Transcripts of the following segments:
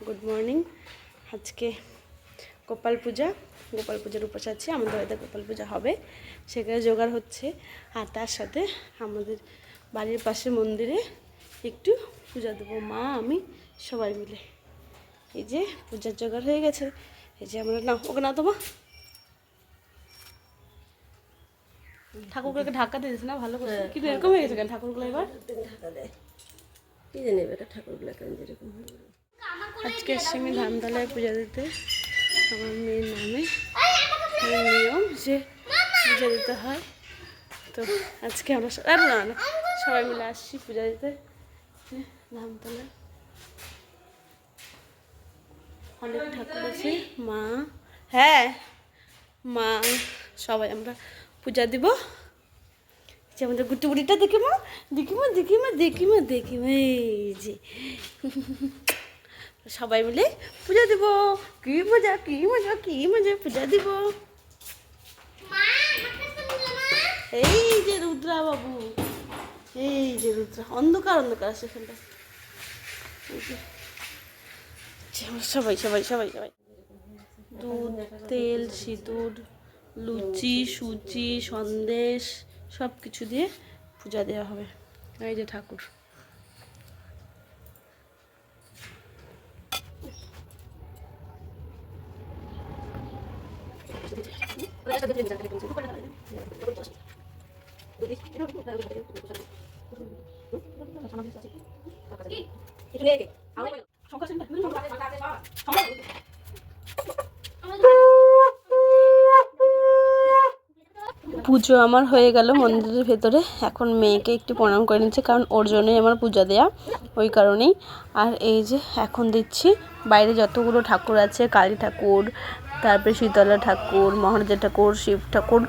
Good morning. আজকে গোপাল পূজার উপাস আছে। আমাদের বাড়িতে গোপাল পূজা হবে, সেখানে জোগাড় হচ্ছে। আর তার সাথে আমাদের বাড়ির পাশে মন্দিরে একটু পূজা দেবো, মা আমি সবাই মিলে। এই যে পূজার জোগাড় হয়ে গেছে। এই যে আমরা না ওকে না তোমা ঠাকুরগুলোকে ঢাকা দিয়ে দিচ্ছে না ভালো করে, কিন্তু এরকম হয়ে গেছে কেন ঠাকুরগুলো এবার ঢাকা দেয়? কি জানি এটা ঠাকুরগুলো কেন যেরকম হয়ে গেল। আজকে এসে আমি ধানতলায় পূজা দিতে। আমার মেয়ের নামে নিয়ম যে পূজা দিতে হয়, তো আজকে আমরা না সবাই মিলে আসছি পূজা দিতে ধানতলায়। অনেক ঠাকুর আছে, মা সবাই আমরা পূজা দিব। যে আমাদের গুটি বুড়িটা দেখিমা এই যে সবাই মিলে পূজা দিব। কি মজা পূজা দিব। এই যে রুদ্রা বাবু, এই যে রুদ্রা, অন্ধকার সেখানটা। সবাই দুধ, তেল, সিঁদুর, লুচি, সুজি, সন্দেশ সব কিছু দিয়ে পূজা দেওয়া হবে। এই যে ঠাকুর। পুজো আমার হয়ে গেল মন্দিরের ভেতরে। এখন মেয়েকে একটু প্রণাম করে নিচ্ছে, কারণ ওর জন্যই আমার পূজা দেয়া, ওই কারণেই। আর এই যে এখন দিচ্ছি বাইরে যতগুলো ঠাকুর আছে, কালী ঠাকুর, তারপরে শীতলা ঠাকুর, মহারাজা ঠাকুর, শিব ঠাকুর,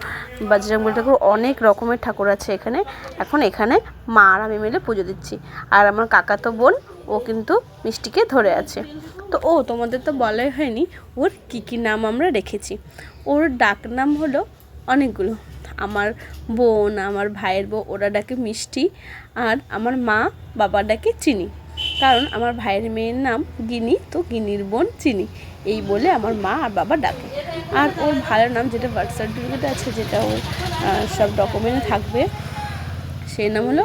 বজরংবলী ঠাকুর, অনেক রকমের ঠাকুর আছে এখানে। এখন এখানে মা আর আমি মিলে পুজো দিচ্ছি। আর আমার কাকাতো বোন ও কিন্তু মিষ্টিকে ধরে আছে। তো তোমাদের তো বলাই হয়নি ওর কী নাম আমরা রেখেছি। ওর ডাক নাম হলো অনেকগুলো। আমার বোন, আমার ভাইয়ের বউ, ওরা ডাকে মিষ্টি। আর আমার মা বাবা ডাকে চিনি, কারণ আমার ভাইয়ের মেয়ের নাম গিনি, তো গিনির বোন চিনি, এই বলে আমার মা আর বাবা ডাকে। আর ওর ভালো নাম, যেটা বার্থ সার্টিফিকেটে আছে, যেটা ওর সব ডকুমেন্টে থাকবে, সেই নাম হলো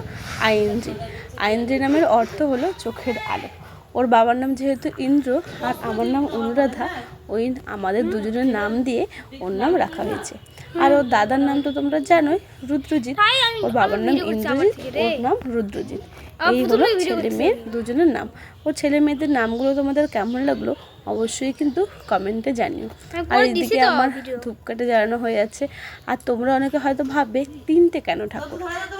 আইনজি নামের অর্থ হলো চোখের আলো। ওর বাবার নাম যেহেতু ইন্দ্র আর আমার নাম অনুরাধা, ওই আমাদের দুজনের নাম দিয়ে ওর নাম রাখা হয়েছে। আর ওর দাদার নাম তো তোমরা জানোই, রুদ্রজিৎ। ওর বাবার নাম ইন্দ্রজিৎ, ওর নাম রুদ্রজিৎ। এই হলো ছেলে মেয়ের দুজনের নাম। ওর ছেলে মেয়েদের নামগুলো তোমাদের কেমন লাগলো অবশ্যই কিন্তু কমেন্টে জানিও। আর এদিকে আমার ধূপকাঠি জ্বালানো হয়ে যাচ্ছে। আর তোমরা অনেকে হয়তো ভাববে তিনটে কেন ঠাকুর,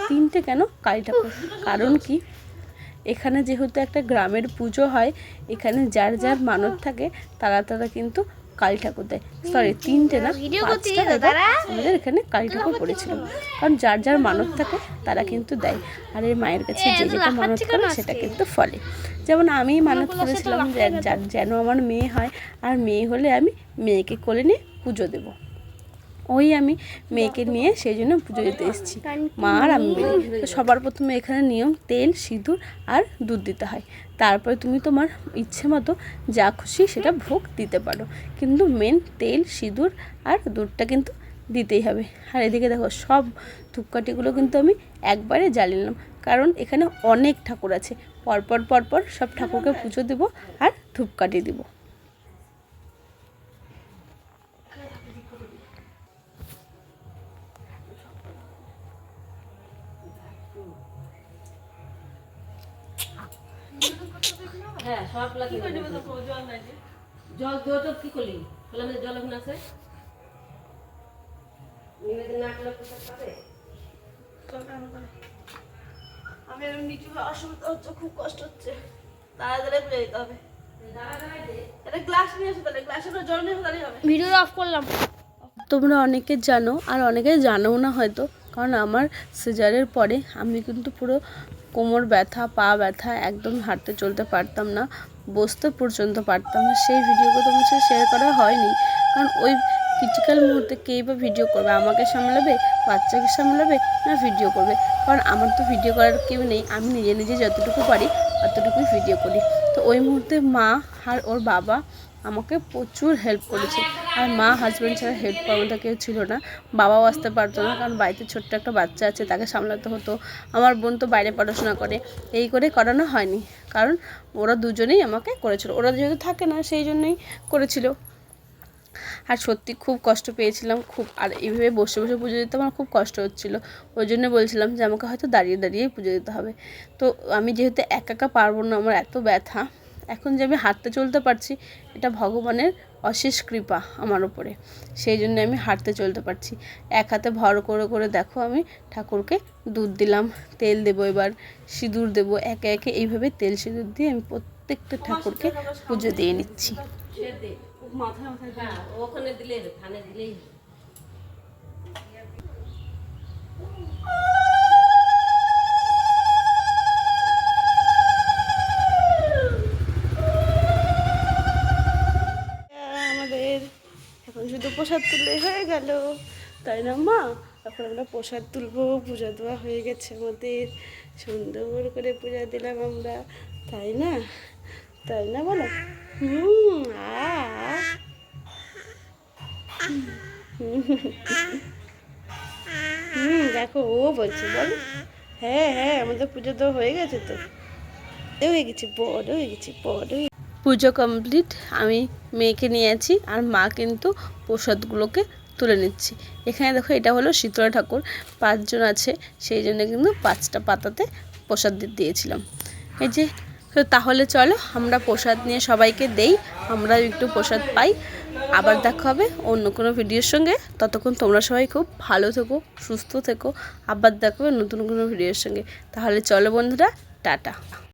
তিনটে কেন কালী ঠাকুর? কারণ কি, এখানে যেহেতু একটা গ্রামের পুজো হয়, এখানে যার যার মানত থাকে তারা কিন্তু কালী ঠাকুর দেয়। সরি, তিনটে না, 5টা আমাদের এখানে কালী ঠাকুর পড়েছিল। কারণ যার যার মানত থাকে তারা কিন্তু দেয়। আর এই মায়ের কাছে যে যেটা মানত করে সেটা কিন্তু ফলে। যেমন আমি মানত করেছিলাম যে যেন আমার মেয়ে হয়, আর মেয়ে হলে আমি মেয়েকে কোলে নিয়ে পুজো দেবো। ওই আমি মেয়েকে নিয়ে সেই জন্য পুজো দিতে এসেছি, মা আর আমি মিলে। তো সবার প্রথমে এখানে নিয়ম, তেল, সিঁদুর আর দুধ দিতে হয়। তারপরে তুমি তোমার ইচ্ছে মতো যা খুশি সেটা ভোগ দিতে পারো, কিন্তু মেন তেল, সিঁদুর আর দুধটা কিন্তু দিতেই হবে। আর এদিকে দেখো সব ধূপকাঠিগুলো কিন্তু আমি একবারে জ্বালিয়ে নিলাম, কারণ এখানে অনেক ঠাকুর আছে। পরপর সব ঠাকুরকে পুজো দেবো আর ধূপকাঠি দিব। হ্যাঁ, সব লাগে। জল কি করলি? বললাম জল এখন আছে, নিবেদন না করলে প্রসাদ পাবে। আমি নিচু অসুবিধা হচ্ছে, খুব কষ্ট হচ্ছে, তাড়াতাড়ি পুজো দিতে হবে। একটা গ্লাস নিয়ে আসো, তাহলে গ্লাসে করে জল নিয়ে আসো, তাহলেই হবে। ভিডিও অফ করলাম। তোমরা অনেকে জানো আর অনেকে জানো না হয়তো, কারণ আমার সিজারের পরে আমি কিন্তু পুরো কোমর ব্যথা, পা ব্যথা, একদম হাঁটতে চলতে পারতাম না, বসতে পর্যন্ত পারতাম না। সেই ভিডিওগুলো তোমার সাথে শেয়ার করা হয়নি, কারণ ওই ক্রিটিক্যাল মুহূর্তে কেই বা ভিডিও করবে, আমাকে সামলাবে, বাচ্চাকে সামলাবে, না ভিডিও করবে? কারণ আমার তো ভিডিও করার কেউ নেই, আমি নিজে নিজে যতটুকু পারি অতটুকুই ভিডিও করি। তো ওই মুহূর্তে মা আর ওর বাবা আমাকে প্রচুর হেল্প করেছে। আর মা হাজব্যান্ড ছাড়া হেল্প করার মতো কেউ ছিল না। বাবাও আসতে পারতো না, কারণ বাড়িতে ছোট্ট একটা বাচ্চা আছে, তাকে সামলাতে হতো। আমার বোন তো বাইরে পড়াশোনা করে, এই করে করানো হয়নি। কারণ ওরা দুজনেই আমাকে করেছিল, ওরা যেহেতু থাকে না সেই জন্যই করেছিল। আর সত্যি খুব কষ্ট পেয়েছিলাম খুব। আর এইভাবে বসে বসে পুজো দিতে আমার খুব কষ্ট হচ্ছিলো। ওই জন্য বলছিলাম যে আমাকে হয়তো দাঁড়িয়ে দাঁড়িয়েই পুজো দিতে হবে। তো আমি যেহেতু একা একা পারবো না, আমার এত ব্যথা, এখন যে আমি হাঁটতে চলতে পারছি এটা ভগবানের অশেষ কৃপা আমার উপরে। সেই জন্য আমি হাঁটতে চলতে পারছি। এক হাতে ভর করে করে দেখো আমি ঠাকুরকে দুধ দিলাম, তেল দেবো, এবার সিঁদুর দেবো, একে একে এইভাবে তেল সিঁদুর দিয়ে আমি প্রত্যেকটা ঠাকুরকে পুজো দিয়ে নিচ্ছি। মাথায় মাথায় হ্যাঁ, ওখানে দিলে কানে দিলেই আমাদের এখন শুধু প্রসাদ তুললে হয়ে গেল, তাই না মা? এখন আমরা প্রসাদ তুলবো, পূজা দেওয়া হয়ে গেছে আমাদের, সুন্দর করে পূজা দিলাম আমরা, তাই না? তাই না বলো? আ দেখো ও বলছে, বল হ্যাঁ হ্যাঁ আমাদের পুজো তো হয়ে গেছে, তো হয়ে গেছে, বড় হয়ে গেছে, বড়। পুজো কমপ্লিট, আমি মেয়েকে নিয়ে আছি আর মা কিন্তু প্রসাদগুলোকে তুলে নিচ্ছি। এখানে দেখো এটা হলো শীতলা ঠাকুর, 5 জন আছে, সেই জন্য কিন্তু 5টা পাতাতে প্রসাদ দিয়েছিলাম। এই যে, তো তাহলে চলো আমরা প্রসাদ নিয়ে সবাইকে দেই, আমরাও একটু প্রসাদ পাই। আবার দেখা হবে অন্য কোনো ভিডিওর সঙ্গে। ততক্ষণ তোমরা সবাই খুব ভালো থেকো, সুস্থ থেকো। আবার দেখা হবে নতুন কোনো ভিডিওর সঙ্গে। তাহলে চলো বন্ধুরা, টাটা।